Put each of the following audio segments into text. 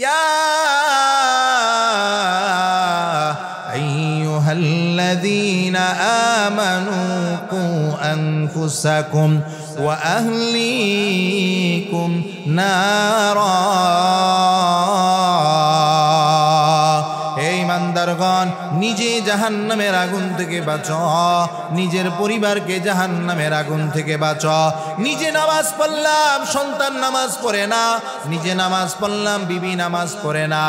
ইয়া আইয়ুহাল্লাযীনা আমানু কু আনফুসাকুম ওয়া আহলিকুম নারা। ইমানদারগণ, নিজে জাহান্নামের আগুন থেকে বাঁচো, নিজের পরিবারকে জাহান্নামের আগুন থেকে বাঁচো। নিজে নামাজ পড়লাম, সন্তান নামাজ পড়ে না, নিজে নামাজ পড়লাম, বিবি নামাজ পড়ে না।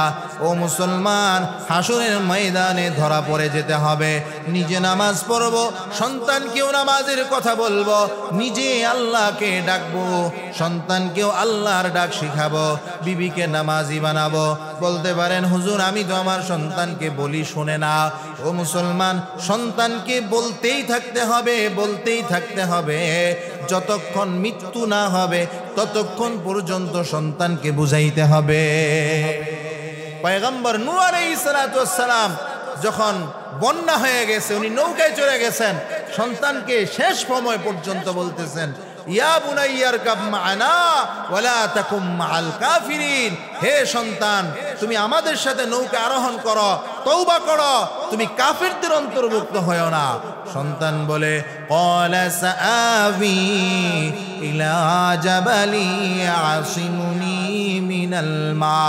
ও মুসলমান, হাসরের ময়দানে ধরা পড়ে যেতে হবে। নিজে নামাজ পড়ব, সন্তানকেও নামাজের কথা বলবো, নিজে আল্লাহকে ডাকবো, সন্তানকেও আল্লাহর ডাক শিখাবো, বিবিকে নামাজি বানাবো। বলতে পারেন হুজুর, আমি তো আমার সন্তানকে বলি শোনে না। ও মুসলমান, সন্তানকে বলতেই থাকতে হবে, বলতেই থাকতে হবে, যতক্ষণ মৃত্যু না হবে ততক্ষণ পর্যন্ত সন্তানকে বুঝাইতে হবে। পয়গম্বর নূহ আলাইহিস সালাতু ওয়াস সালাম যখন বন্যা হয়ে গেছে, উনি নৌকায় চড়ে গেছেন, সন্তানকে শেষ সময় পর্যন্ত বলতেছেন, ইয়া বুনাইয়া আরকাব মা'ানা ওয়ালা তাকুম মা'আল কাফিরিন। হে সন্তান, তুমি আমাদের সাথে নৌকা আরোহণ করো, তওবা করো, তুমি কাফিরদের অন্তর্ভুক্ত হয়ো না। সন্তান বলে, ক্বালা সাআবি ইলা জাবালি আসিমুনি মিনাল মা।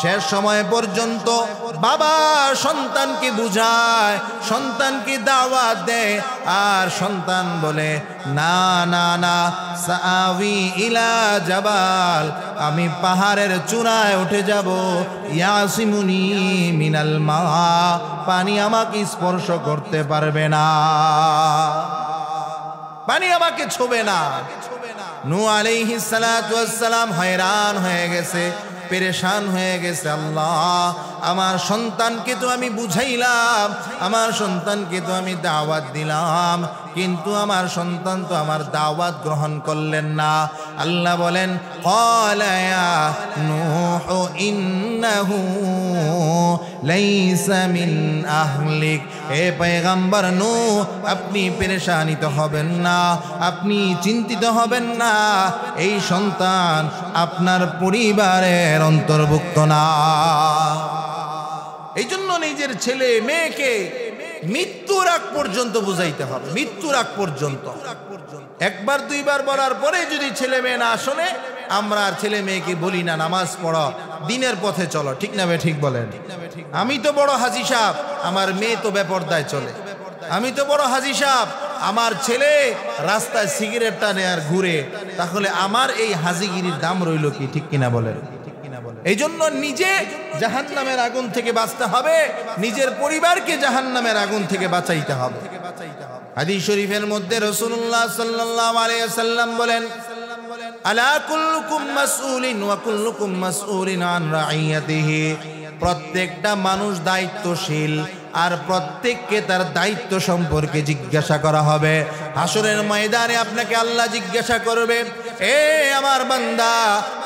শেষ সময় পর্যন্ত বাবা সন্তানকে বুঝায়, সন্তানকে দাওয়াত দেয়, আর সন্তান বলে, না না না, সাআবি ইলা জাবাল, আমি পাহাড়ের চূড়ায় উঠে যাব, ইয়াসিমুনি মিনাল মা, পানি আমাকে স্পর্শ করতে পারবে না, পানি আমাকে ছোবে না। নূহ আলাইহিস সালাতু ওয়াস সালাম হয়রান হয়ে গেছে, পেরেশান হয়ে গেছে। আল্লাহ, আমার সন্তানকে তো আমি বুঝাইলাম, আমার সন্তানকে তো আমি দাওয়াত দিলাম, কিন্তু আমার সন্তান তো আমার দাওয়াত গ্রহণ করলেন না। আল্লাহ বলেন, ক্বালা ইয়া নূহু ইন্নাহু লাইসা মিন আহলিক। হে পয়গম্বর নূহ, আপনি পেরেশানিত হবেন না, আপনি চিন্তিত হবেন না, এই সন্তান আপনার পরিবারের অন্তর্ভুক্ত না। এই জন্য নিজের ছেলে মেয়েকে মৃত্যুর আগ পর্যন্ত বুঝাইতে হবে, মৃত্যুর আগ পর্যন্ত। একবার দুইবার বলার পরে যদি ছেলে মেয়ে না শোনে, আমরা আর ছেলে মেয়েকে বলি না নামাজ পড়ো, দিনের পথে চলো, ঠিক না? ঠিক বলেন। আমি তো বড় হাজি সাহেব, আমার মেয়ে তো বেপরদায় চলে। আমি তো বড় হাজি সাহেব, আমার ছেলে রাস্তায় সিগারেট টানে আর ঘুরে, তাহলে আমার এই হাজিগিরির দাম রইল কি? ঠিক কিনা বলেন? এই জন্য নিজে জাহান্নামের আগুন থেকে বাঁচতে হবে, নিজের পরিবারকে জাহান্নামের আগুন থেকে বাঁচাইতে হবে। হাদিস শরীফের মধ্যে রাসূলুল্লাহ সাল্লাল্লাহু আলাইহি ওয়াসাল্লাম বলেন, আলা কুল্লুকুম মাসউলিন ওয়া কুল্লুকুম মাসউলিন আন রাইয়াতিহি। প্রত্যেকটা মানুষ দায়িত্বশীল, আর প্রত্যেককে তার দায়িত্ব সম্পর্কে জিজ্ঞাসা করা হবে। হাসরের ময়দানে আপনাকে আল্লাহ জিজ্ঞাসা করবে, এ আমার বান্দা,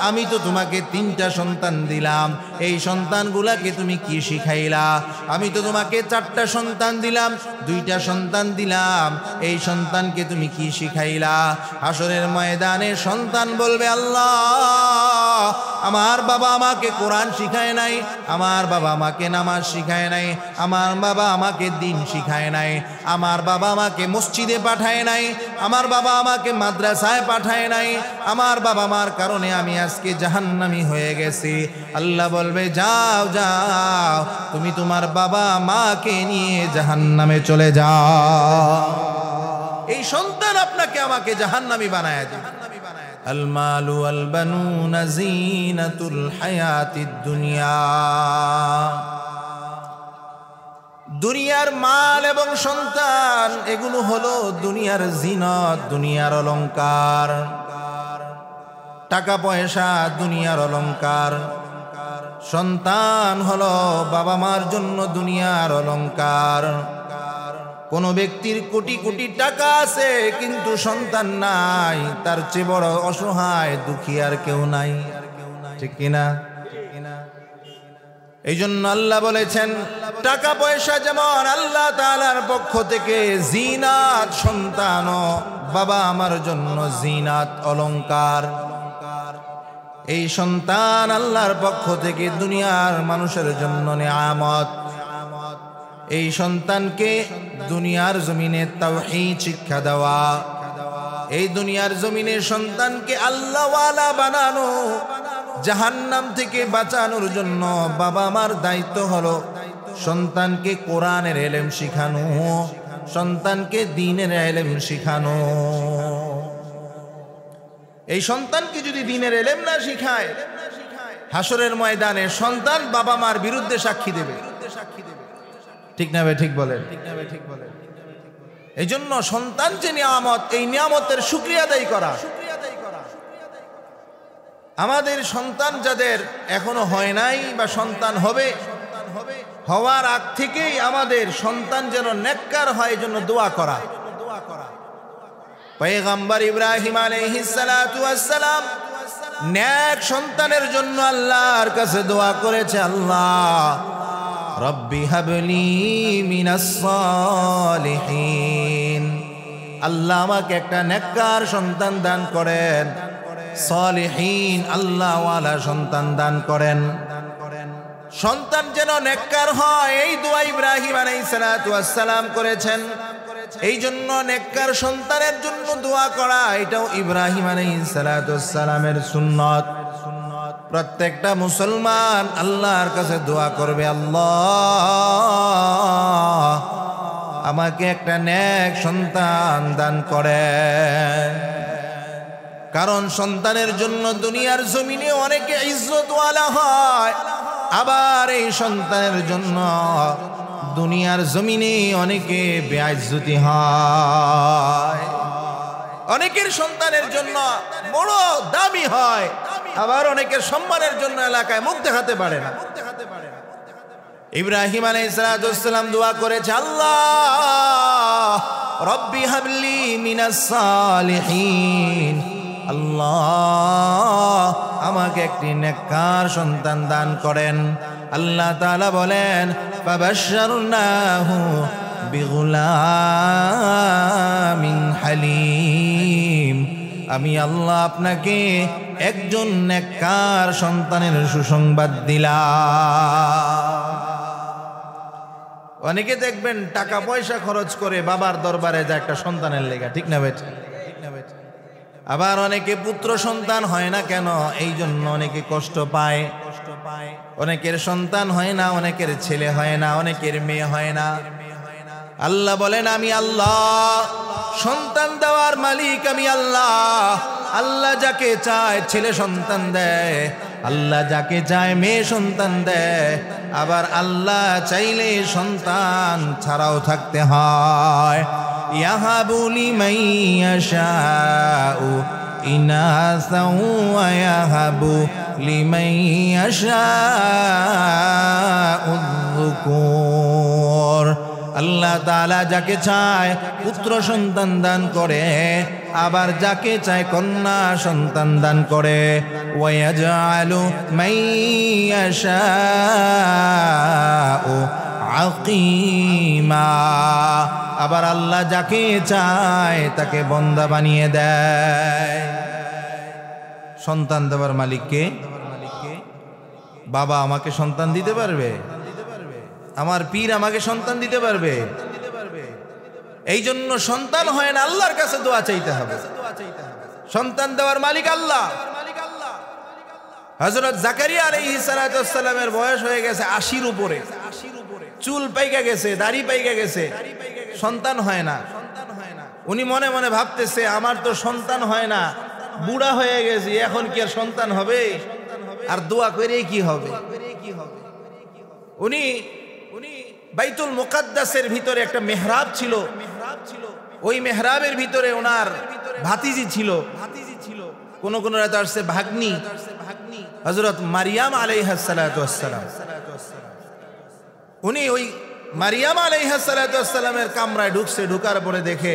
আমি তো তোমাকে 3টা সন্তান দিলাম, এই সন্তানগুলাকে তুমি কি শিখাইলা? আমি তো তোমাকে 4টা সন্তান দিলাম, 2টা সন্তান দিলাম, এই সন্তানকে তুমি কি শিখাইলা? হাসরের ময়দানে সন্তান বলবে, আল্লাহ, আমার বাবা আমাকে কোরআন শিখায় নাই, আমার বাবা আমাকে নামাজ শিখায় নাই, আমার বাবা আমাকে দিন শিখায় নাই, আমার বাবা আমাকে মসজিদে পাঠায় নাই, আমার বাবা আমাকে মাদ্রাসায় পাঠায় নাই, আমার বাবা মার কারণে আমি আজকে জাহান্নামী হয়ে গেছি। আল্লাহ বলবে, যাও যাও, তুমি তোমার বাবা মাকে নিয়ে জাহান্নামে চলে যাও। এই সন্তান আপনাকে আমাকে জাহান্নামী বানায় দেবে। আল মালু ওয়াল বানুনা জিনাতুল হায়াতিদ দুনিয়া। দুনিয়ার মাল এবং সন্তান এগুলো হলো দুনিয়ার জিনত, দুনিয়ার অলংকার। টাকা পয়সা দুনিয়ার অলংকার, সন্তান হলো বাবা মার জন্য দুনিয়ার অলংকার। কোন ব্যক্তির কোটি কোটি টাকা আছে কিন্তু সন্তান নাই, তার চেয়ে বড় অসহায় দুঃখী আর কেউ নাই, ঠিক কিনা? এই জন্য আল্লাহ বলেছেন, টাকা পয়সা যেমন আল্লাহ তাআলার পক্ষ থেকে জিনাত, সন্তানও বাবা আমার জন্য জিনাত, অলংকার। এই সন্তান আল্লাহর পক্ষ থেকে দুনিয়ার মানুষের জন্য নিয়ামত। এই সন্তানকে দুনিয়ার জমিনে তাওহীদ শিক্ষা দেওয়া, এই দুনিয়ার জমিনে সন্তানকে আল্লাহওয়ালা বানানো, জাহান্নাম থেকে বাঁচানোর জন্য বাবা মার দায়িত্ব হলো সন্তানকে কোরআনের ইলম শিখানো, সন্তানকে দ্বীনের ইলম শিখানো। এই সন্তানকে যদি দ্বীনের ইলম না শিখায়, হাসরের ময়দানে সন্তান বাবা মার বিরুদ্ধে সাক্ষী দেবে। ঠিক না ভাই? ঠিক বলেন। এই জন্য সন্তান যে নিয়ামত, এই নিয়ামতের শুকরিয়া আদায় করা। আমাদের সন্তান যাদের এখনো হয় নাই বা সন্তান হবে, হওয়ার আগ থেকেই আমাদের সন্তান যেন নেককার হয় এই জন্য দোয়া করা। পয়গম্বর ইব্রাহিম আলাইহিস সালাতু ওয়াস সালাম নেক সন্তানের জন্য আল্লাহর কাছে দোয়া করেছে, আল্লাহ রব্বি হাবলি মিনাস সালিহিন, আল্লাহ আমাকে একটা নেককার সন্তান দান করেন, সালিহিন আল্লাহওয়ালা সন্তান দান করেন। সন্তান যেন নেককার হয় এই দোয়া ইব্রাহিম আলাইহিস সালাতু ওয়াস সালাম করেছেন। এই জন্য নেককার সন্তানের জন্য দোয়া করা এটাও ইব্রাহিম আলাইহিস সালাতু ওয়াস সালামের সুন্নাত। প্রত্যেকটা মুসলমান আল্লাহর কাছে দোয়া করবে, আল্লাহ আমাকে একটা নেক সন্তান দান করেন। কারণ সন্তানের জন্য দুনিয়ার জমিনে অনেকে ইজ্জতওয়ালা হয়, আবার এই সন্তানের জন্য দুনিয়ার জমিনে অনেকে বেইজ্জতি হয়। অনেকের সন্তানের জন্য বড় দামি হয়, আবার অনেকের সম্মানের জন্য এলাকায় মুখ দেখাতে পারে না। ইব্রাহিম আলাইহিস সালাম দোয়া করেছে, আল্লাহ রব্বি হাবলি মিনাস সালিহিন, আল্লাহ আমাকে একটি নেককার সন্তান দান করেন। আল্লাহ তাআলা বলেন, ফাবাশশারনাহু বিগুলামিন হালিম, আমি আল্লাহ আপনাকে একজন নেককার সন্তানের সুসংবাদ দিলাম। অনেকে দেখবেন টাকা পয়সা খরচ করে বাবার দরবারে যায় একটা সন্তানের লেগা, ঠিক না বেটা? আবার অনেকে পুত্র সন্তান হয় না কেন, এই জন্য অনেকে কষ্ট পায়। অনেকের সন্তান হয় না, অনেকের ছেলে হয় না, অনেকের মেয়ে হয় না। আল্লাহ বলেন, আমি আল্লাহ সন্তান দেওয়ার মালিক, আমি আল্লাহ। আল্লাহ যাকে চায় ছেলে সন্তান দেয়, আল্লাহ যাকে চায় মেয়ে সন্তান দেয়, আবার আল্লাহ চাইলে সন্তান ছাড়াও থাকতে হয়। ইয়াহাবু লিমান ইয়াশাউ ইনাসাও ওয়া ইয়াহাবু লিমান ইয়াশাউ যুকুর। আল্লাহ তাআলা যাকে চায় পুত্র সন্তান দান করে, আবার যাকে চায় কন্যা সন্তান দান করে। ওয়া ইয়াজআলু মান ইয়াশাউ আকিমা, আবার আল্লাহ যাকে চায় তাকে বান্দা বানিয়ে দেয়। সন্তান দেওয়ার মালিককে? বাবা আমাকে সন্তান দিতে পারবে? আমার পীর আমাকে সন্তান দিতে পারবে? এই জন্য সন্তান হয় না, আল্লাহর কাছে দোয়া চাইতে হবে। সন্তান দেওয়ার মালিক আল্লাহ। হযরত জাকারিয়া আলাইহিস সালামের বয়স হয়ে গেছে 80-র উপরে, চুল পাইকা গেছে, দাড়ি পাইকা গেছে, সন্তান হয় না। উনি মনে মনে ভাবতেছে, আমার তো সন্তান হয় না, বুড়া হয়ে গেছি, এখন কি আর সন্তান হবে? আর দোয়া করে কি হবে? উনি বাইতুল মুকাদ্দাসের ভিতরে একটা মেহরাব ছিল, ওই মেহরাবের ভিতরে ওনার ভাতিজি ছিল, কোন কোন রাতে আসছে ভাগ্নি, হযরত মারিয়াম আলাইহা সালাতু ওয়াস সালাম। উনি ওই মারিয়াম আলাইহা সালাতু ওয়াস সালামের কামরায় ঢুকছে, ঢুকার পরে দেখে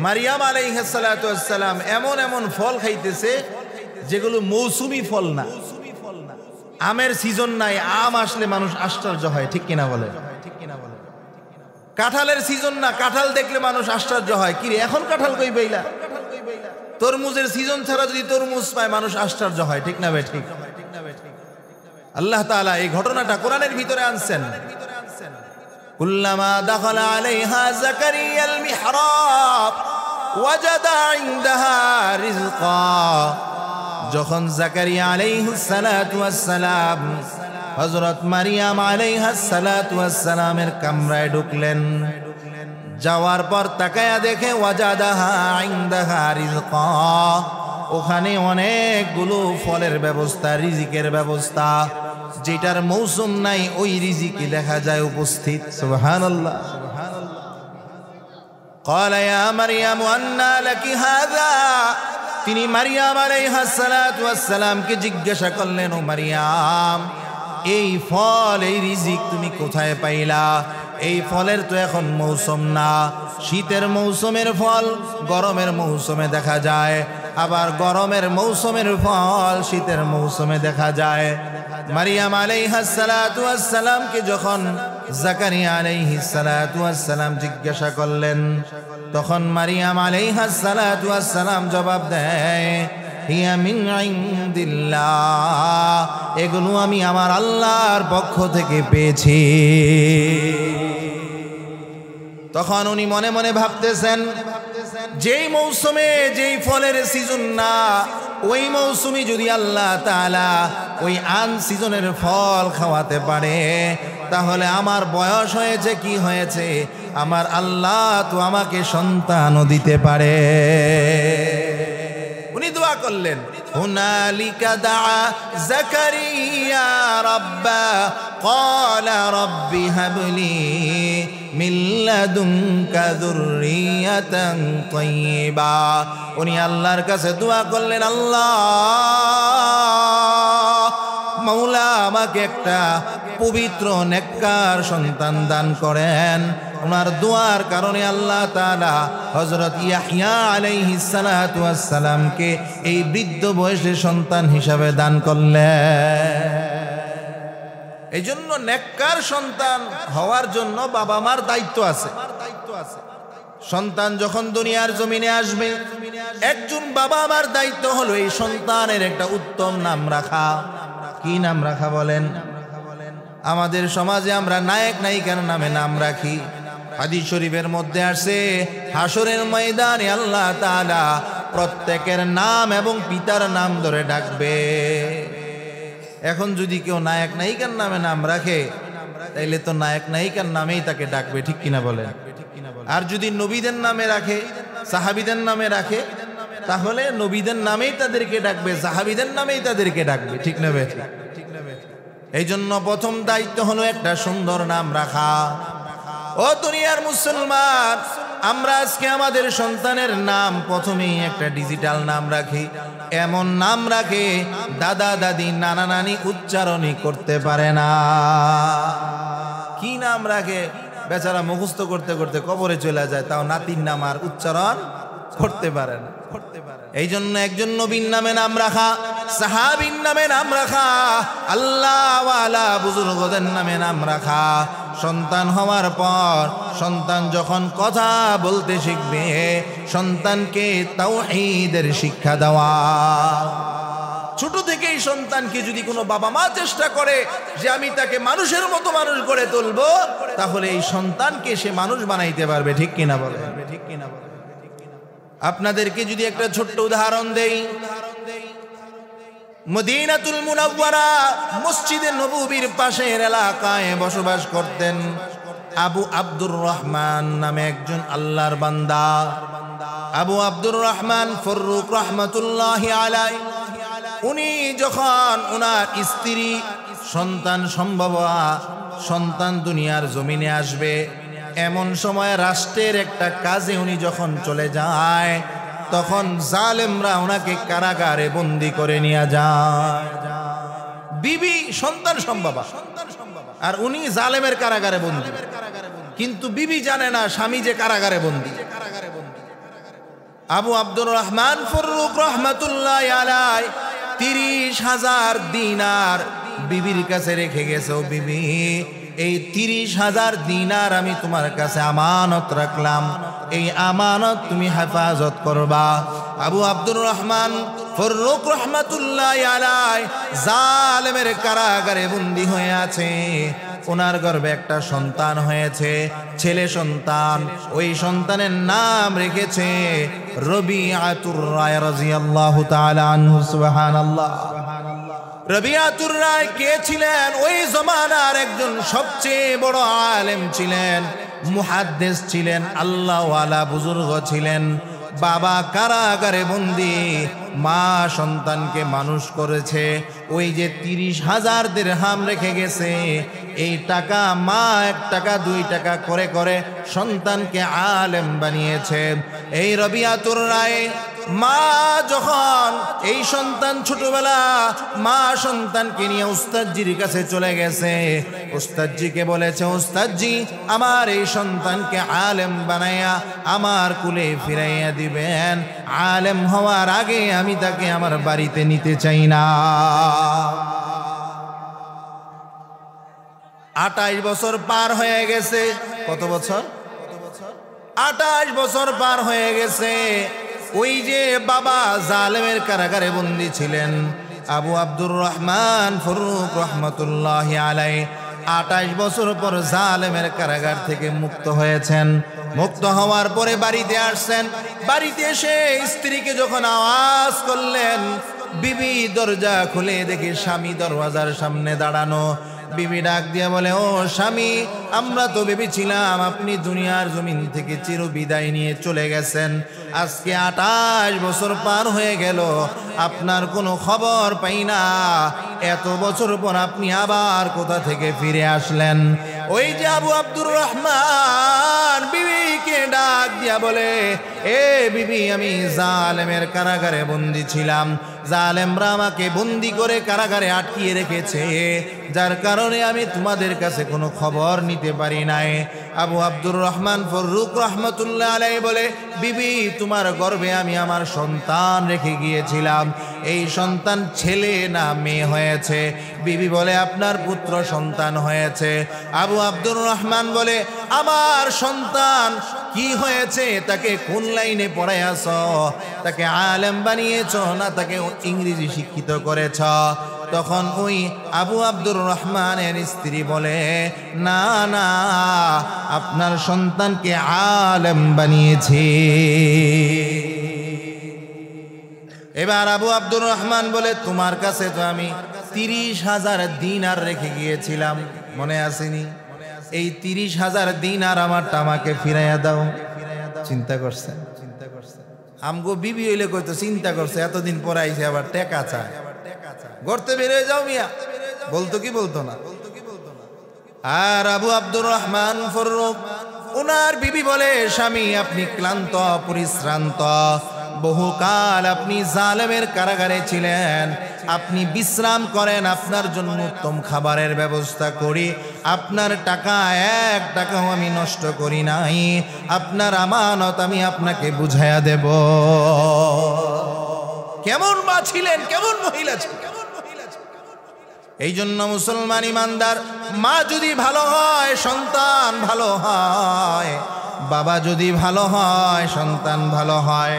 মারিয়াম আলাইহা সালাতু ওয়াস সালাম এমন এমন ফল খাইতেছে যেগুলো মৌসুমি ফল না, আমের সিজন নাই, আম আসলে মানুষ আশ্চর্য হয়, ঠিক কিনা বলে? কাঁঠালের সিজন না, কাঁঠাল দেখলে মানুষ আশ্চর্য হয়, কি রে এখন কাঁঠাল কই পাইলা? তরমুজের সিজন ছাড়া যদি তরমুজ পায় মানুষ আশ্চর্য হয়, ঠিক না ভাই? ঠিক। আল্লাহ তাআলা এই ঘটনাটা কোরআনের ভিতরে আনছেন। কুল্লামা দাখালা আলাইহা যাকারিয়াল মিহরাব ওয়াজাদা ইনদাহা রিজকা। যখন যাকারিয়া আলাইহিস সালাতু ওয়াস সালাম হযরত মারিয়াম আলাইহাস সালাতু ওয়াস সালামের কামরায় ঢুকলেন, যাওয়ার পর তাকায়া দেখে ওয়াজাদাহা ইনদাহা রিজকা, ওখানে অনেকগুলো ফলের ব্যবস্থা, রিজিকের ব্যবস্থা, যেটার মৌসুম নাই ওই রিজিকই দেখা যায় উপস্থিত। সুবহানাল্লাহ। قال يا مريم أنى لك هذا। তিনি মারিয়াম আলাইহাস সালাতু ওয়াস সালামকে জিজ্ঞাসা করলেন, ও মারিয়াম, এই ফল, এই রিজিক তুমি কোথায় পাইলা? এই ফলের তো এখন মৌসুম না, শীতের মৌসুমের ফল গরমের মৌসুমে দেখা যায়, আবার গরমের মৌসুমের ফল শীতের মৌসুমে দেখা যায়। মারিয়াম আলাইহাস সালাতু ওয়াস সালামকে যখন যাকারিয়া আলাইহিস সালাতু ওয়াস সালাম জিজ্ঞাসা করলেন, তখন মারিয়াম আলাইহাস সালাতু ওয়াস সালাম জবাব দেয়, হিয়া মিন ইনদিল্লাহ, এগুলো আমি আমার আল্লাহর পক্ষ থেকে পেয়েছি। তখন উনি মনে মনে ভাবতেছেন, যেই মৌসুমে যেই ফলের সিজন না, ওই মৌসুমে যদি আল্লাহ তাআলা ওই আন সিজনের ফল খাওয়াতে পারে, তাহলে আমার বয়স হয়েছে কি হয়েছে, আমার আল্লাহ তো আমাকে সন্তানও দিতে পারে। উনি দোয়া করলেন, হুনালিকা দাআ যাকারিয়া রাব্বা ক্বালা রাব্বি হাবলি মিন লাদুনকা যুররিয়াতান তাইয়্যিবা। উনি আল্লাহর কাছে দোয়া করলেন, আল্লাহ মাওলা আমাকে একটা পবিত্র নেককার সন্তান দান করেন। ওনার দোয়ার কারণে আল্লাহ তাআলা হযরত ইয়াহইয়া আলাইহিস সালাতু ওয়াস সালামকে এই বৃদ্ধ বয়সে সন্তান হিসাবে দান করলেন। এই জন্য নেককার সন্তান হওয়ার জন্য বাবা মার দায়িত্ব আছে। সন্তান যখন দুনিয়ার জমিনে আসবে, একজন বাবা মার দায়িত্ব হলো এই সন্তানের একটা উত্তম নাম রাখা। কি নাম রাখা বলেন? আমাদের সমাজে আমরা নায়ক নায়িকার নামে নাম রাখি। হাদিস শরীফের মধ্যে আসে, হাসরের ময়দানে আল্লাহ তাআলা প্রত্যেকের নাম এবং পিতার নাম ধরে ডাকবে। এখন যদি কেউ নায়ক নায়িকার নামে নাম রাখে, তাইলে তো নায়ক নায়িকার নামেই তাকে ডাকবে, ঠিক কিনা বলেন? আর যদি নবীদের নামে রাখে, সাহাবীদের নামে রাখে, তাহলে নবীদের নামেই তাদেরকে ডাকবে, সাহাবীদের নামেই তাদেরকে ডাকবে, ঠিক না ভাই? এই জন্য প্রথম দায়িত্ব হলো একটা সুন্দর নাম রাখা। ও দুনিয়ার মুসলমান, আমরা আজকে আমাদের সন্তানের নাম প্রথমেই একটা ডিজিটাল নাম রাখি। এমন নাম রাখে দাদা দাদি নানা নানি উচ্চারণই করতে পারে না। কি নাম রাখে, বেচারা মুখস্থ করতে করতে কবরে চলে যায়, তাও নাতির নাম আর উচ্চারণ করতে পারে না। এই জন্য একজন নবীর নামে নাম রাখা, সাহাবীর নামে নাম রাখা, আল্লাহওয়ালা বুজুর্গদের নামে নাম রাখা। সন্তান হওয়ার পর সন্তান যখন কথা বলতে শিখবে, সন্তানকে তাওহীদের শিক্ষা দেওয়া। ছোট থেকেই সন্তানকে যদি কোনো বাবা মা চেষ্টা করে যে আমি তাকে মানুষের মতো মানুষ গড়ে তুলবো, তাহলে এই সন্তানকে সে মানুষ বানাইতে পারবে, ঠিক কিনা বলে? ঠিক কিনা বলে? আপনাদেরকে যদি একটা ছোট্ট উদাহরণ দেই, মদিনাতুল মুনাওয়ারা মসজিদে নববীর পাশের এলাকায় বসবাস করতেন আবু আব্দুর রহমান নামে একজন আল্লাহর বান্দা। আবু আব্দুর রহমান ফররুক রহমাতুল্লাহি আলাইহি, উনি যখন ওনার স্ত্রী সন্তান সম্ভব সন্তান দুনিয়ার জমিনে আসবে, এমন সময় রাষ্ট্রের একটা কাজে উনি যখন চলে যায়, তখন জালেমরা ওনাকে কারাগারে বন্দী করে নিয়ে যায়। বিবি সন্তান সম্ভবা, আর উনি জালেমের কারাগারে বন্দী। কিন্তু বিবি জানে না স্বামী যে কারাগারে বন্দী। আবু আব্দুর রহমান ফররুক রহমাতুল্লাহি আলাইহি 30,000 দিনার বিবির কাছে রেখে গেছে। ও বিবি, এই 30,000 দিনার আমি তোমার কাছে আমানত রাখলাম, এই আমানত তুমি হেফাজত করবা। আবু আব্দুর রহমান ফারুক রহমাতুল্লাহি আলাইহি জালেমের কারাগারে বন্দী হয়ে আছে। ওনার গর্ভে একটা সন্তান হয়েছে, ছেলে সন্তান। ওই সন্তানের নাম রেখেছে রবিআতুর রায় রাদিয়াল্লাহু তাআলা আনহু। সুবহানাল্লাহ। রবিআতুর রায় কে ছিলেন? ওই জমানার একজন সবচেয়ে বড় আলেম ছিলেন, মুহাদ্দিস ছিলেন, আল্লাহওয়ালা বুজুর্গ ছিলেন। বাবা কারাগারে বন্দী, মা সন্তানকে মানুষ করেছে। ওই যে 30,000 দিরহাম রেখে গেছে, এই টাকা মা 1 টাকা 2 টাকা করে করে সন্তানকে আলেম বানিয়েছে। এই রবিআতুর রায় মা যখন এই সন্তান ছোটবেলা, মা সন্তানকে নিয়ে উস্তাদজির কাছে চলে গেছে। উস্তাদজিকে বলেছে, উস্তাদজি আমার এই সন্তানকে আলেম বানাইয়া আমার কুলে ফিরাইয়া দিবেন, আলেম হওয়ার আগে আমি তাকে আমার বাড়িতে নিতে চাই না। 28 বছর পার হয়ে গেছে। কত বছর? 28 বছর পার হয়ে গেছে। ওই যে বাবা জালেমের কারাগারে বন্দী ছিলেন, আবু আব্দুর রহমান ফারুক রহমাতুল্লাহি আলাইহি 28 বছর পর জালেমের কারাগার থেকে মুক্ত হয়েছেন। মুক্ত হওয়ার পরে বাড়িতে আসছেন। বাড়িতে এসে স্ত্রীকে যখন আওয়াজ করলেন, বিবি দরজা খুলে দেখে স্বামী দরওয়াজার সামনে দাঁড়ানো। বিবি ডাক দিয়া বলে, ও স্বামী, আমরা তো ভেবেছিলাম আপনি দুনিয়ার জমিন থেকে চির বিদায় নিয়ে চলে গেছেন। আজকে 28 বছর পার হয়ে গেল, আপনার কোনো খবর পাই না। এত বছর পর আপনি আবার কোথা থেকে ফিরে আসলেন? ওই যে আবু আব্দুর রহমান বিবিকে ডাক দিয়া বলে, এ বিবি, আমি জালেমের কারাগারে বন্দী ছিলাম। জালেমরা আমাকে বন্দী করে কারাগারে আটকিয়ে রেখেছে, যার কারণে আমি তোমাদের কাছে কোনো খবর নিতে পারি নাই। আবু আব্দুর রহমান ফারুক রহমাতুল্লাহ আলাইহি বলে, বিবি, তোমার গর্ভে আমি আমার সন্তান রেখে গিয়েছিলাম। এই সন্তান ছেলে না মেয়ে হয়েছে? বিবি বলে, আপনার পুত্র সন্তান হয়েছে। আবু আব্দুর রহমান বলে, আমার সন্তান কি হয়েছে? তাকে কোন লাইনে পড়াইয়াছ? তাকে আলেম বানিয়েছ না তাকে ইংরেজি শিক্ষিত করেছ? তখন ওই আবু আব্দুর রহমানের স্ত্রী বলে, না না, আপনার সন্তানকে আলেম বানিয়েছে। এবার আবু আব্দুর রহমান বলে, তোমার কাছে তো আমি 30,000 দিনার রেখে গিয়েছিলাম, মনে আসেনি? এই 30,000 দিনার আমাকে ফিরাইয়া দাও। চিন্তা করছেন? আমগো বিবি হইলে কইতো চিন্তা করছে, এতদিন পর আইছে আবার টাকা চায়। গড়তে বেরিয়ে যাও মিয়া, বলতো কি বলতো না? আর আবু আব্দুর রহমান ফারুক, ওনার বিবি বলে, স্বামী আপনি ক্লান্ত পরিশ্রান্ত, বহুকাল আপনি জালেমের কারাগারে ছিলেন, আপনি বিশ্রাম করেন, আপনার জন্য উত্তম খাবারের ব্যবস্থা করি, আপনার টাকা 1 টাকাও আমি নষ্ট করি নাই, আপনার আমানত আমি আপনাকে বুঝাইয়া দেব। কেমন মা ছিলেন, কেমন মহিলা ছিলেন! এই জন্য মুসলমান ইমানদার, মা যদি ভালো হয় সন্তান ভালো হয়, বাবা যদি ভালো হয় সন্তান ভালো হয়।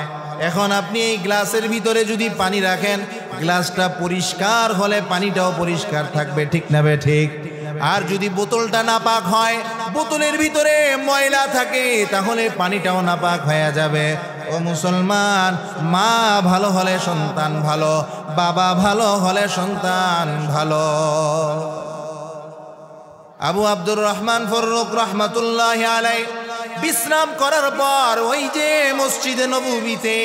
এখন আপনি এই গ্লাসের ভিতরে যদি পানি রাখেন, গ্লাসটা পরিষ্কার হলে পানিটাও পরিষ্কার থাকবে, ঠিক না বে ঠিক? আর যদি বোতলটা নাপাক হয়, বোতলের ভিতরে ময়লা থাকে, তাহলে পানিটাও নাপাক হয়ে যাবে। ও মুসলমান, মা ভালো হলে সন্তান ভালো, বাবা ভালো হলে সন্তান ভালো। আবু আব্দুর রহমান ফারুক রহমাতুল্লাহি আলাইহি বিশ্রাম করার পর ওই যে মসজিদে নববীতে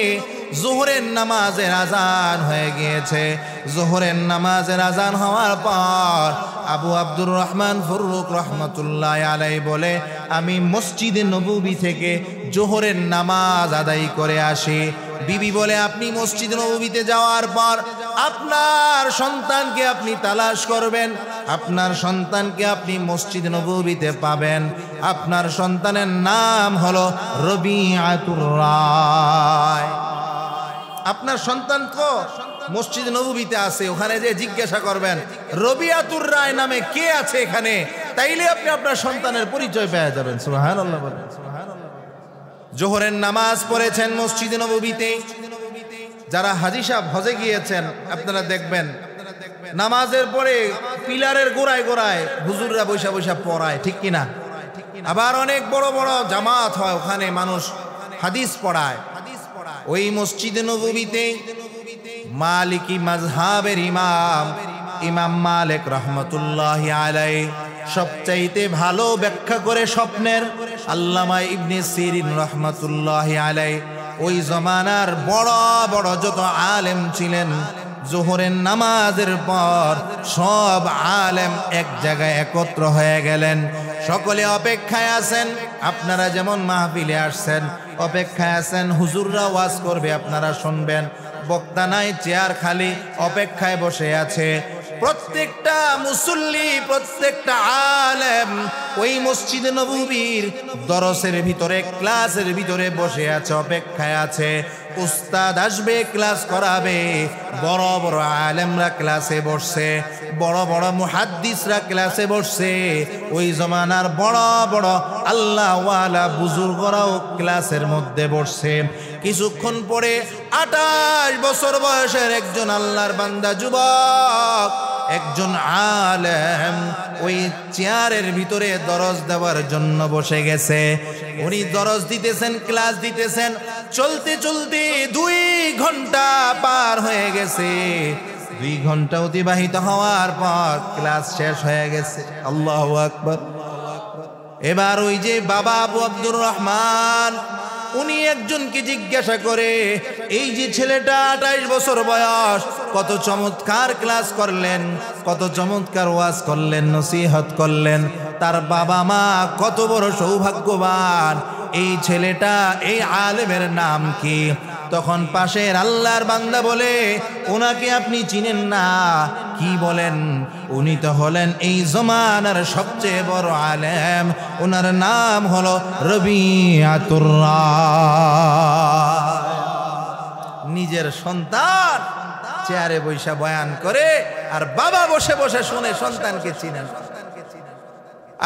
জোহরের নামাজের আজান হয়ে গিয়েছে। জোহরের নামাজের আজান হওয়ার পর আবু আব্দুর রহমান ফারুক রহমাতুল্লাহি আলাইহি বলে, আমি মসজিদে নববী থেকে জোহরের নামাজ আদায় করে আসি। বিবি বলে, আপনি মসজিদ নববীতে যাওয়ার পর আপনার সন্তানকে আপনি তালাশ করবেন, আপনার সন্তানকে আপনি মসজিদ নববীতে পাবেন। আপনার সন্তানের নাম হলো রবিআতুর রায়। আপনার সন্তান তো মসজিদ নববীতে আছে, ওখানে যে জিজ্ঞাসা করবেন রবিআতুর রায় নামে কে আছে এখানে, তাইলে আপনি আপনার সন্তানের পরিচয় পেয়ে যাবেন। সুবহানাল্লাহ বলেন। জোহরের নামাজ পড়েছেন মসজিদে নববীতে। যারা হাজী সাহেব হজে গিয়েছেন আপনারা দেখবেন নামাজের পরে পিলারের গোড়ায় গোড়ায় হুজুররা বৈশা বৈশা পড়ায়, ঠিক কিনা? আবার অনেক বড় বড় জামাত হয়, ওখানে মানুষ হাদিস পড়ায়। ওই মসজিদে নববীতে মালিকি মাযহাবের ইমাম মালিক রাহমাতুল্লাহি আলাইহি সবচাইতে ভালো ব্যাখ্যা করে স্বপ্নের আল্লামা ইবনে সিরিন রাহমাতুল্লাহি আলাইহি ওই জমানার বড় বড় যত আলেম ছিলেন, জোহরের নামাজের পর সব আলেম এক জায়গায় একত্র হয়ে গেলেন। সকলে অপেক্ষায় আছেন, আপনারা যেমন মাহফিলে আসছেন অপেক্ষায় আছেন, হুজুররা ওয়াজ করবে আপনারা শুনবেন, বক্তা নাই, চেয়ার খালি, অপেক্ষায় বসে আছে। প্রত্যেকটা মুসল্লি, প্রত্যেকটা আলেম ওই মসজিদে নববীর দরসের ভিতরে, ক্লাসের ভিতরে বসে আছে, অপেক্ষায় আছে। উস্তাদ আসবে, ক্লাস করাবে। বড় বড় আলেমরা ক্লাসে বসছে, বড় বড় মুহাদ্দিসরা ক্লাসে বসছে। ওই জমানার বড় বড় আল্লাহওয়ালা বুজুর্গরাও ক্লাসের মধ্যে বসছে। কিছুক্ষণ পরে 28 বছর বয়সের একজন আল্লাহর বান্দা যুবক, একজন আলেম ওই চেয়ারের ভিতরে দরজ দেওয়ার জন্য বসে গেছে। উনি দরজ দিতেছেন, ক্লাস দিতেছেন। চলতে চলতে 2 ঘন্টা পার হয়ে গেছে। 2 ঘন্টা অতিবাহিত হওয়ার পর ক্লাস শেষ হয়ে গেছে। আল্লাহু আকবার। এবার ওই যে বাবা আবু আব্দুর রহমান, উনি একজনকে জিজ্ঞাসা করে, এই যে ছেলেটা 28 বছর বয়স, কত চমৎকার ক্লাস করলেন, কত চমৎকার ওয়াজ করলেন, নসিহত করলেন, তার বাবা মা কত বড় সৌভাগ্যবান, এই ছেলেটা, এই আলেমের নাম কি? তখন পাশের আল্লাহর বান্দা বলে, ওনাকে আপনি চিনেন না? কি বলেন? উনি তো হলেন এই জমানার সবচেয়ে বড় আলেম, ওনার নাম হলো রবিআতুর রায়। নিজের সন্তান চেয়ারে বৈশা বয়ান করে আর বাবা বসে বসে শুনে, সন্তানকে চিনেন।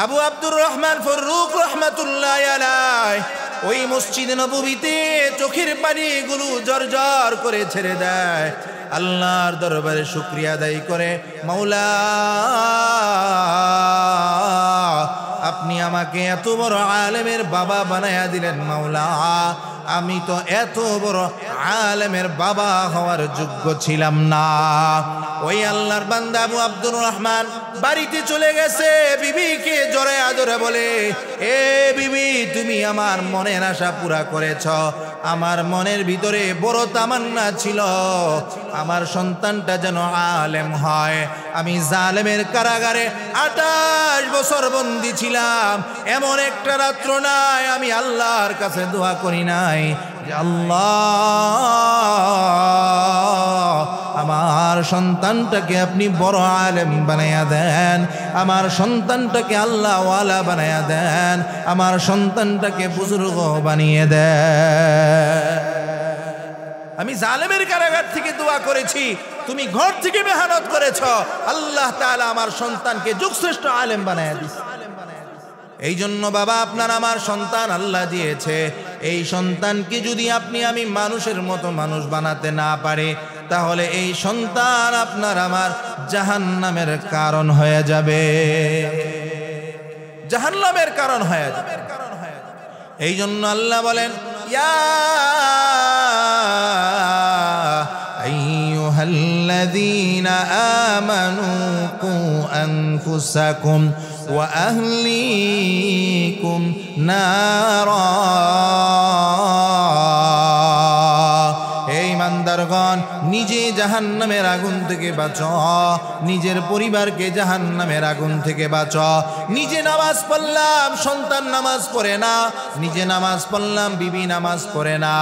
আবু আব্দুর রহমান ফররুক রাহমাতুল্লাহি আলাইহি ওই মসজিদে নববীতে চোখের পানিগুলো জর্জর করে ছেড়ে দেয়, আল্লাহর দরবারে শুকরিয়া আদায় করে, মাওলা আপনি আমাকে এত বড় আলেমের বাবা বানায়া দিলেন, মাওলা আমি তো এত বড় আলেমের বাবা হওয়ার যোগ্য ছিলাম না। ওই আল্লাহর বান্দা আবু আব্দুর রহমান বাড়িতে চলে গেছে, বিবিকে জড়ায়া ধরে বলে, এ বিবি, তুমি আমার মনের আশা পুরা করেছ। আমার মনের ভিতরে বড় তামান্না ছিল আমার সন্তানটা যেন আলেম হয়। আমি জালেমের কারাগারে 28 বছর বন্দী ছিলাম, এমন একটা রাত্র নাই আমি আল্লাহর কাছে দোয়া করি নাই যে আল্লাহ আমার সন্তানটাকে আপনি বড় আলেম বানায়া দেন, আমার সন্তানটাকে আল্লাহওয়ালা বানায়া দেন, আমার সন্তানটাকে বুজুর্গ বানিয়ে দেন। আমি জালেমের কারাগার থেকে দোয়া করেছি, তুমি ঘর থেকে মেহনত করেছ, আল্লাহ তাআলা আমার সন্তানকে যুগশ্রেষ্ঠ আলেম বানায়া দিয়েছে। এই জন্য বাবা, আপনার আমার সন্তান আল্লাহ দিয়েছে, এই সন্তানকে যদি আপনি আমি মানুষের মতো মানুষ বানাতে না পারে, তাহলে এই সন্তান আপনার আমার জাহান্নামের কারণ হয়ে যাবে, জাহান্নামের কারণ হয়ে যাবে। এই জন্য আল্লাহ বলেন, ইয়া আইয়ুহাল্লাযীনা আমানু কু আনফুসাকুম ওয়া আহলিকুম নারা। ইমানদারগণ, নিজে জাহান্নামের আগুন থেকে বাঁচো, নিজের পরিবারকে জাহান্নামের আগুন থেকে বাঁচো। নিজে নামাজ পড়লাম, সন্তান নামাজ পড়ে না, নিজে নামাজ পড়লাম, বিবি নামাজ পড়ে না।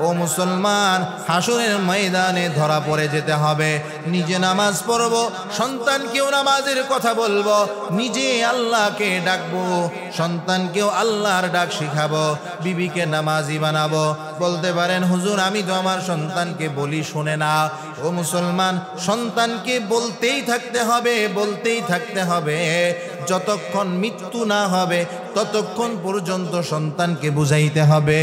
ও মুসলমান, হাসরের ময়দানে ধরা পড়ে যেতে হবে। নিজে নামাজ পড়বো, সন্তানকেও নামাজের কথা বলবো, নিজে আল্লাহকে ডাকবো, সন্তানকেও আল্লাহর ডাক শিখাবো, বিবিকে নামাজি বানাবো। বলতে পারেন, হুজুর আমি তো আমার সন্তানকে বলি শোনে না, না। ও মুসলমান, সন্তানকে বলতেই থাকতে হবে, বলতেই থাকতে হবে, যতক্ষণ মৃত্যু না হবে ততক্ষণ পর্যন্ত সন্তানকে বুঝাইতে হবে।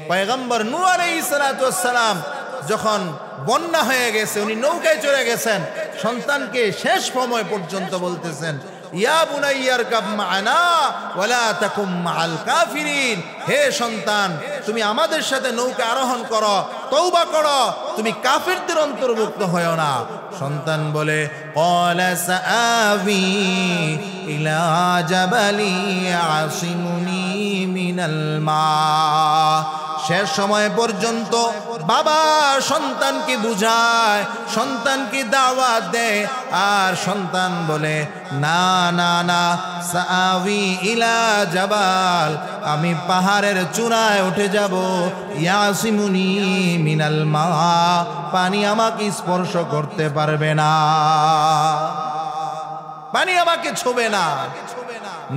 পয়গম্বর নূহ আলাইহিস সালাতু ওয়াস সালাম যখন বন্যা হয়ে গেছে, উনি নৌকায় চড়ে গেছেন, সন্তানকে শেষ সময় পর্যন্ত বলতেছেন, ইয়া বুনাইয়া আরকাব মা'ানা ওয়ালা তাকুম মা'আল কাফিরিন, হে সন্তান তুমি আমাদের সাথে নৌকা আরোহণ করো, তওবা করো, তুমি কাফিরদের অন্তর্ভুক্ত হয়ো না। সন্তান বলে, ক্বালা সাআবি ইলা জাবালি ইয়াসিমুনি মিনাল মা। শেষ সময় পর্যন্ত বাবা সন্তানকে বুঝায়, সন্তানকে দাওয়াত দেয়, আর সন্তান বলে, না না না, সাআবি ইলা জাবাল, আমি পাহাড়ের চূড়ায় উঠে যাব, ইয়াসিমুনি মিনাল মা, পানি আমাকে স্পর্শ করতে পারবে না, পানি আমাকে ছোবে না।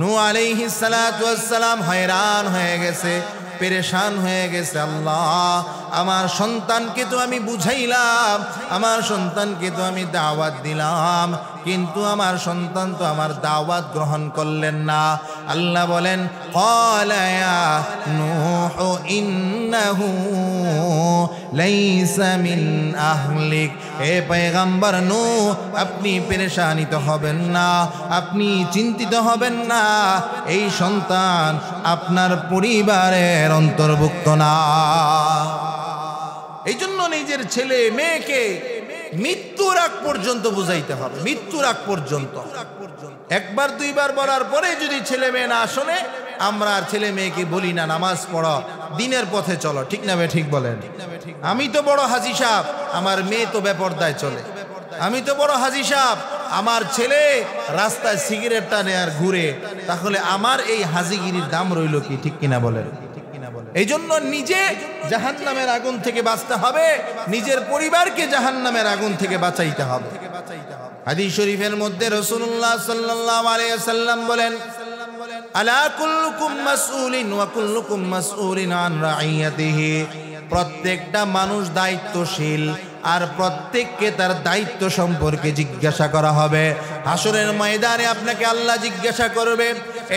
নূহ আলাইহিস সালাতু ওয়াস সালাম হয়রান হয়ে গেছে, পেরেশান হয়ে গেছে। আল্লাহ, আমার সন্তানকে তো আমি বুঝাইলাম, আমার সন্তানকে তো আমি দাওয়াত দিলাম, কিন্তু আমার সন্তান তো আমার দাওয়াত গ্রহণ করলেন না। আল্লাহ বলেন, ক্বালা ইয়া নূহু ইন্নাহু লাইসা মিন আহলিক, হে পয়গম্বর নূহ, আপনি পেরেশানিত হবেন না, আপনি চিন্তিত হবেন না, এই সন্তান আপনার পরিবারের অন্তর্ভুক্ত না। এই জন্য নিজের ছেলে মেয়েকে মৃত্যুর আগ পর্যন্ত বুঝাইতে হবে, মৃত্যুর আগ পর্যন্ত। একবার দুইবার বলার পরে যদি ছেলে মেয়ে না শোনে, আমরা আর ছেলে মেয়েকে বলি না নামাজ পড়ো, দিনের পথে চলো, ঠিক না? ঠিক বলেন। আমি তো বড় হাজি সাহেব, আমার মেয়ে তো বেপরদায় চলে। আমি তো বড় হাজি সাহেব, আমার ছেলে রাস্তায় সিগারেট টানে আর ঘুরে, তাহলে আমার এই হাজিগিরির দাম রইল কি? ঠিক কিনা বলেন? এই জন্য নিজে জাহান্নামের আগুন থেকে বাঁচতে হবে, নিজের পরিবারকে জাহান্নামের আগুন থেকে বাঁচাইতে হবে। হাদিস শরীফের মধ্যে রাসূলুল্লাহ সাল্লাল্লাহু আলাইহি ওয়াসাল্লাম বলেন, আলা কুল্লুকুম মাসউলিন ওয়া কুল্লুকুম মাসউলিন আন রাইয়াতিহি, প্রত্যেকটা মানুষ দায়িত্বশীল, আর প্রত্যেককে তার দায়িত্ব সম্পর্কে জিজ্ঞাসা করা হবে। হাসরের ময়দানে আপনাকে আল্লাহ জিজ্ঞাসা করবে,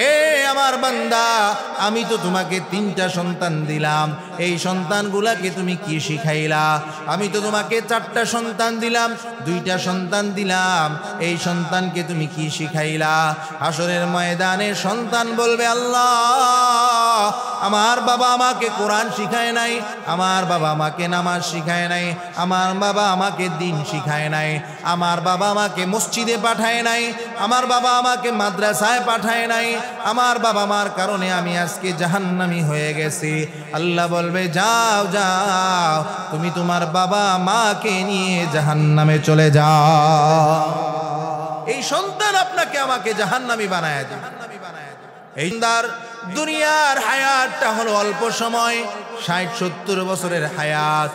এ আমার বান্দা, আমি তো তোমাকে 3টা সন্তান দিলাম, এই সন্তানগুলাকে তুমি কি শিখাইলা? আমি তো তোমাকে 4টা সন্তান দিলাম, 2টা সন্তান দিলাম, এই সন্তানকে তুমি কি শিখাইলা? হাসরের ময়দানে সন্তান বলবে, আল্লাহ, আমার বাবা আমাকে কোরআন শিখায় নাই, আমার বাবা আমাকে নামাজ শিখায় নাই, আমার বাবা আমাকে দিন শিখায় নাই, আমার বাবা আমাকে মসজিদে পাঠায় নাই, আমার বাবা আমাকে মাদ্রাসায় পাঠায় নাই, আমার বাবা মার কারণে আমি আজকে জাহান্নামী হয়ে গেছি। আল্লাহ বলবে, যাও যাও, তুমি তোমার বাবা মাকে নিয়ে জাহান্নামে চলে যাও। এই সন্তান আপনাকে আমাকে জাহান্নামী বানায় দেবে। এই দুনিয়ার হায়াতটা হলো অল্প সময়, 60-70 বছরের হায়াত।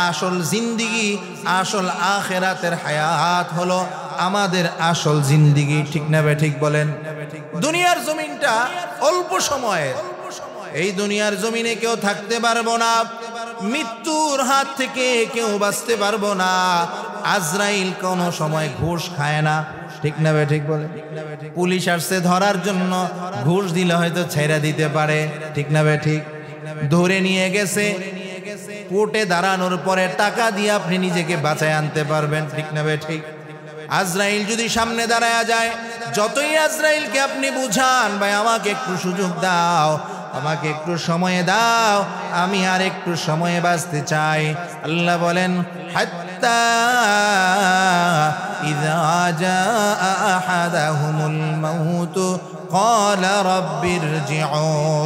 আসল জিন্দিগি, আসল আখিরাতের হায়াত হলো আমাদের আসল জিন্দিগি, ঠিক না? ঠিক বলেন। দুনিয়ার জমিনটা অল্প সময়ের, এই দুনিয়ার জমিনে কেউ থাকতে পারবো না, মৃত্যুর হাত থেকে কেউ বাঁচতে পারবো না। আজরাইল কোনো সময় ঘুষ খায় না, ঠিক না? ঠিক বলে। পুলিশ আসছে ধরার জন্য, ঘুষ দিলে হয়তো ছেড়ে দিতে পারে, ঠিক না? ঠিক। ধরে নিয়ে গেছে, কোর্টে দাঁড়ানোর পরে টাকা দিয়ে আপনি নিজেকে বাঁচায় আনতে পারবেন, ঠিক না? ঠিক। আজরাইল যদি সামনে দাঁড়ায় যায়, যতই আজরাইলকে আপনি বুঝান, ভাই আমাকে একটু সুযোগ দাও, আমাকে একটু সময় দাও, আমি আর একটু সময়ে বাঁচতে চাই, আল্লাহ বলেন, হাত্তা ইযা জাআ আহাদাহুমুল মাউতু ক্বালা রাব্বিরজিউন।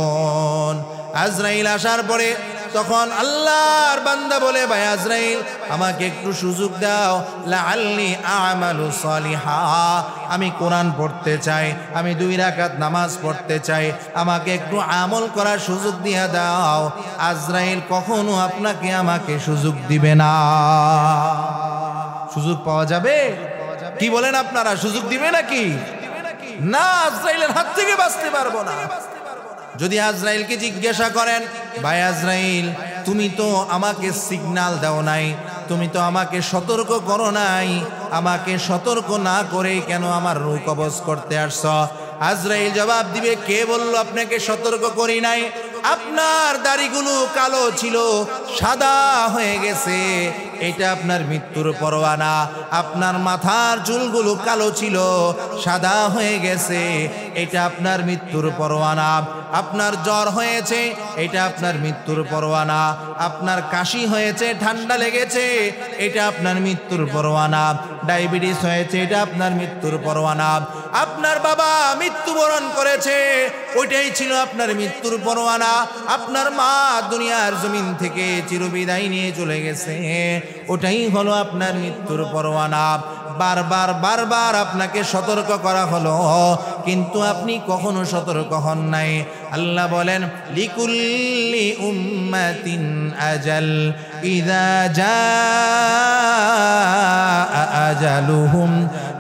আজরাইল আসার পরে তখন আল্লাহর বান্দা বলে, ভাই আজরাইল আমাকে একটু সুযোগ দাও, লাআল্লি আমালু সালিহা, আমি কোরআন পড়তে চাই, আমি 2 রাকাত নামাজ পড়তে চাই, আমাকে একটু আমল করার সুযোগ দিয়া দাও। আজরাইল কখনো আপনাকে আমাকে সুযোগ দিবে না। সুযোগ পাওয়া যাবে? কি বলেন আপনারা, সুযোগ দিবে নাকি? না, আজরাইলের হাত থেকে বাঁচতে পারবো না। যদি আজরাইলকে জিজ্ঞাসা করেন, ভাই আজরাইল, তুমি তো আমাকে সিগন্যাল দাও নাই, তুমি তো আমাকে সতর্ক করো নাই, আমাকে সতর্ক না করে কেন আমার রূহ কবজ করতে আসছ? আজরাইল জবাব দিবে, কে বলল আপনাকে সতর্ক করি নাই? আপনার দাড়িগুলো কালো ছিল, সাদা হয়ে গেছে, এটা আপনার মৃত্যুর পরোয়ানা। আপনার মাথার চুলগুলো কালো ছিল, সাদা হয়ে গেছে, এটা আপনার মৃত্যুর পরোয়ানা। আপনার জ্বর হয়েছে, এটা আপনার মৃত্যুর পরোয়ানা। আপনার কাশি হয়েছে, ঠান্ডা লেগেছে, এটা আপনার মৃত্যুর পরোয়ানা। ডায়াবেটিস হয়েছে, এটা আপনার মৃত্যুর পরোয়ানা। আপনার বাবা মৃত্যুবরণ করেছে, ওইটাই ছিল আপনার মৃত্যুর পরোয়ানা। আপনার মা দুনিয়ার জমিন থেকে চিরবিদায় নিয়ে চলে গেছে, ওটাই হলো আপনার মৃত্যুর পরোয়ানা। বারবার বারবার আপনাকে সতর্ক করা হলো, কিন্তু আপনি কখনো সতর্ক হন নাই। আল্লাহ বলেন, লিকুল্লি উম্মাতিন আজাল ইযা জাআ আজালুহুম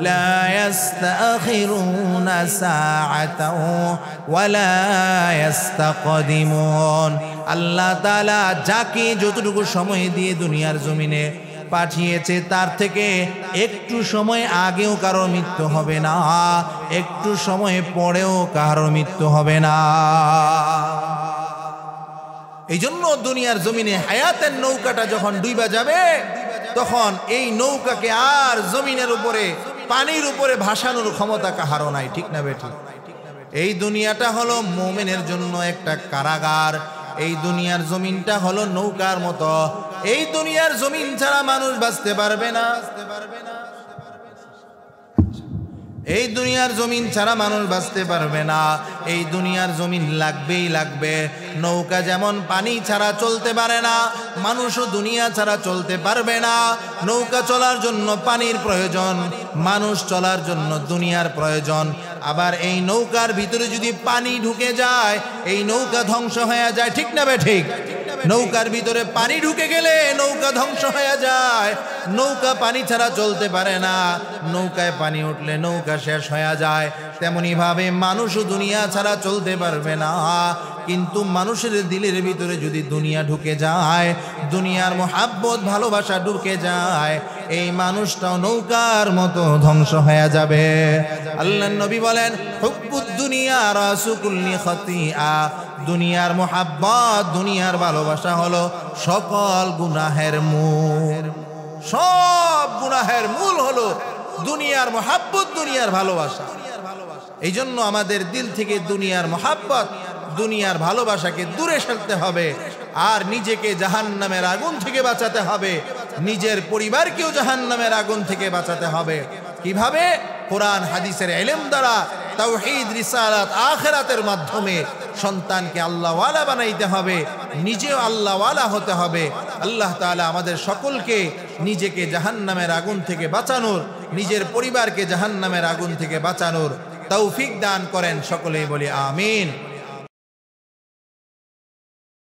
লা ইস্তাখিরুনা সাআতাও ওয়া লা ইস্তাকদিমুন। আল্লাহ তাআলা যাকে যতটুকু সময় দিয়ে দুনিয়ার জমিনে পাঠিয়েছে, তার থেকে একটু সময় আগেও কারো মৃত্যু হবে না, একটু সময় পরেও কারো মৃত্যু হবে না। এই জন্য দুনিয়ার জমিনে হায়াতের নৌকাটা যখন ডুইবা যাবে, তখন এই নৌকাকে আর জমিনের উপরে, পানির উপরে ভাসানোর ক্ষমতা কাহারও নাই। ঠিক না বেঠিক? এই দুনিয়াটা হলো মুমিনের জন্য একটা কারাগার। এই দুনিয়ার জমিনটা হলো নৌকার মতো। এই দুনিয়ার জমিন ছাড়া মানুষ বাঁচতে পারবে না। এই দুনিয়ার জমিন ছাড়া মানুষ বাঁচতে পারবে না। এই দুনিয়ার জমিন লাগবেই লাগবে। নৌকা যেমন পানি ছাড়া চলতে পারে না, মানুষও দুনিয়া ছাড়া চলতে পারবে না। নৌকা চলার জন্য পানির প্রয়োজন, মানুষ চলার জন্য দুনিয়ার প্রয়োজন। আবার এই নৌকার ভিতরে যদি পানি ঢুকে যায়, এই নৌকা ধ্বংস হয়ে যায়। ঠিক না বেঠিক? নৌকার ভিতরে পানি ঢুকে গেলে নৌকা ধ্বংস হয়ে যায়। নৌকা পানি ছাড়া চলতে পারে না, নৌকায় পানি উঠলে নৌকা শেষ হয়ে যায়। তেমনি ভাবে মানুষও দুনিয়া ছাড়া চলতে পারবে না। কিন্তু মানুষের দিলের ভিতরে যদি দুনিয়া ঢুকে যায়, দুনিয়ার মোহাব্বত ভালোবাসা ঢুকে যায়, এই মানুষটাও নৌকার মতো ধ্বংস হয়ে যাবে। আল্লাহর নবী বলেন, হুব্বুদ দুনিয়া রাসু কুল্লি খাতিয়া। দুনিয়ার মোহাব্বত, দুনিয়ার ভালোবাসা হলো সকল গুনাহের মূল। সব গুনাহের মূল হলো দুনিয়ার মোহাব্বত, দুনিয়ার ভালোবাসা। এই জন্য আমাদের দিল থেকে দুনিয়ার মোহাব্বত, দুনিয়ার ভালোবাসাকে দূরে সরতে হবে, আর নিজেকে জাহান্নামের আগুন থেকে বাঁচাতে হবে, নিজের পরিবারকেও জাহান্নামের আগুন থেকে বাঁচাতে হবে। কিভাবে? কোরআন হাদিসের ইলম দ্বারা, তাওহীদ, রিসালাত, আখিরাতের মাধ্যমে সন্তানকে আল্লাহওয়ালা বানাইতে হবে, নিজেও আল্লাহওয়ালা হতে হবে। আল্লাহ তাআলা আমাদের সকলকে নিজেকে জাহান্নামের আগুন থেকে বাঁচানোর, নিজের পরিবারকে জাহান্নামের আগুন থেকে বাঁচানোর তৌফিক দান করেন। সকলেই বলি আমিন।